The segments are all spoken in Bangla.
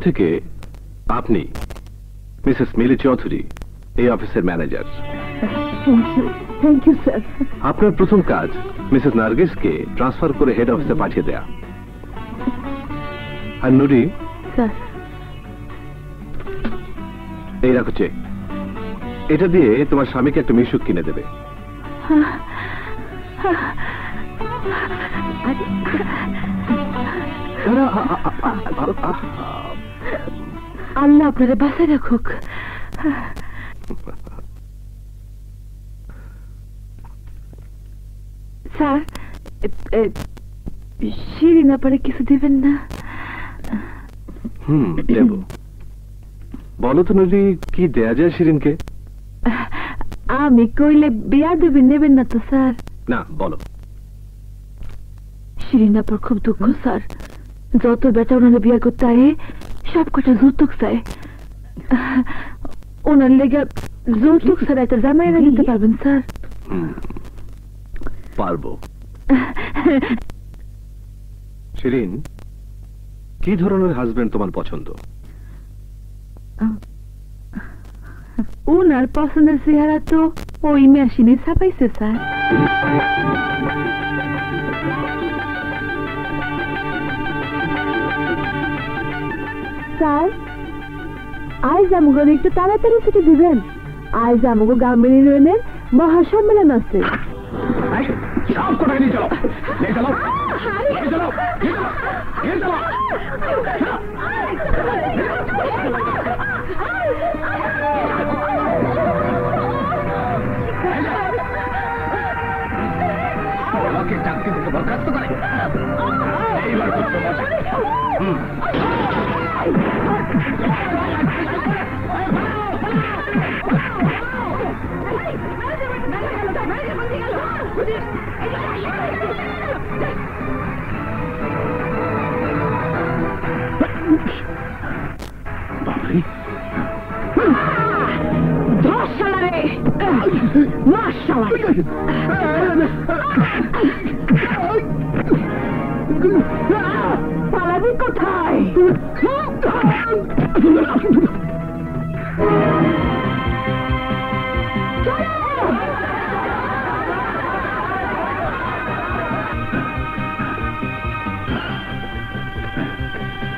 থেকে আপনি মিসেস মিলি চৌধুরী এই অফিসের ম্যানেজার। Thank you sir. আপনার প্রথম কাজ মিসেস নার্গিসকে ট্রান্সফার করে হেড অফিসে পাঠিয়ে দেয়া। আর নুরি স্যার, এই রাখো চেক। এটা দিয়ে তোমার স্বামীকে একটা মিশুক কিনে দেবে। আল্লাহ আপনারা বাঁচায় রাখুক। স্যার, শিরিন আপারে কিছু দেবেন না? দেব। বলো তো নুরি, কি দেয়া যায় শিরিনকে? আমি কইলে বিয়া দেবেন, নেবেন না তো স্যার? না, বলো। শিরিন আপার খুব দুঃখ স্যার, যত বেটা ওনারা বিয়া করতে আয়ে সব কটা যৌতুক চায়। ওনার লেগে যৌতুক ছাড়া একটা জামাই এনে দিতে পারবেন স্যার? পারবো। শিরিন, কি ধরনের হাজবেন্ড তোমার পছন্দ? ওনার পছন্দের চেহারা তো ওই মেশিনে ছাপাইছে স্যার। স্যার, আজ আমাকে একটু তাড়াতাড়ি ছুটি দিবেন। আজ আমাকে গ্রামীণ ইউনিয়নের মহাসম্মেলন আছে। চাকরি থেকে বরখাস্ত করে এইবার করতে বসে। পালাবি কোথায়?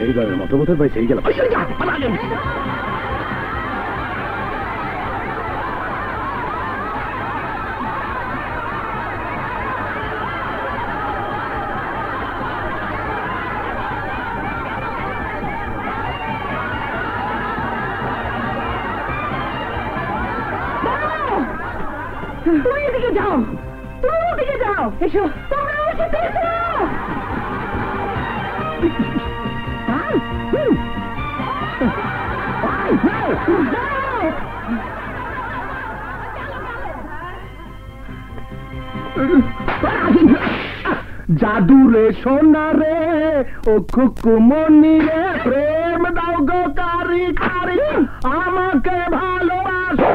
এইবারের মতো বোধ হয় সেই গেল। তুমি এদিকে যাও, তুমি ওদিকে যাও। এসো, তোমরা আমার সাথে এসো। জাদু রে সোনা রে ও খুকুমনি রে, প্রেম দাও গো কারি কারি, আমাকে ভালোবাসো।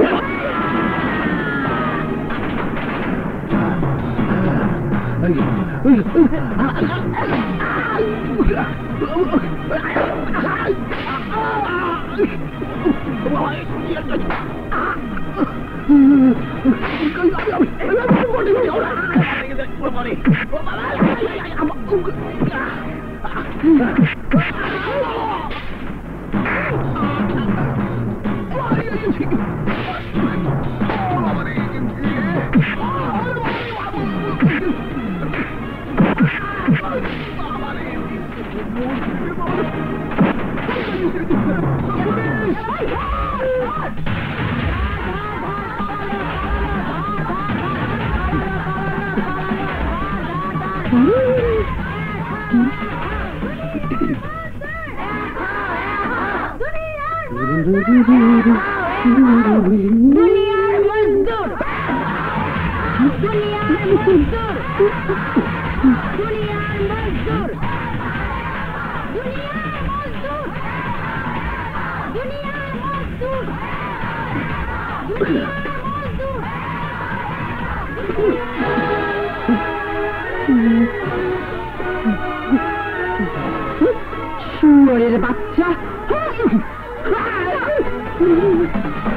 দুনিয়ার মজদুর, দুনিয়ার মজদুর, দুনিয়ার মজদুর, দুনিয়ার মজদুর, দুনিয়ার মজদুর, দুনিয়ার মজদুর। শুয়োরের বাচ্চা, হুম।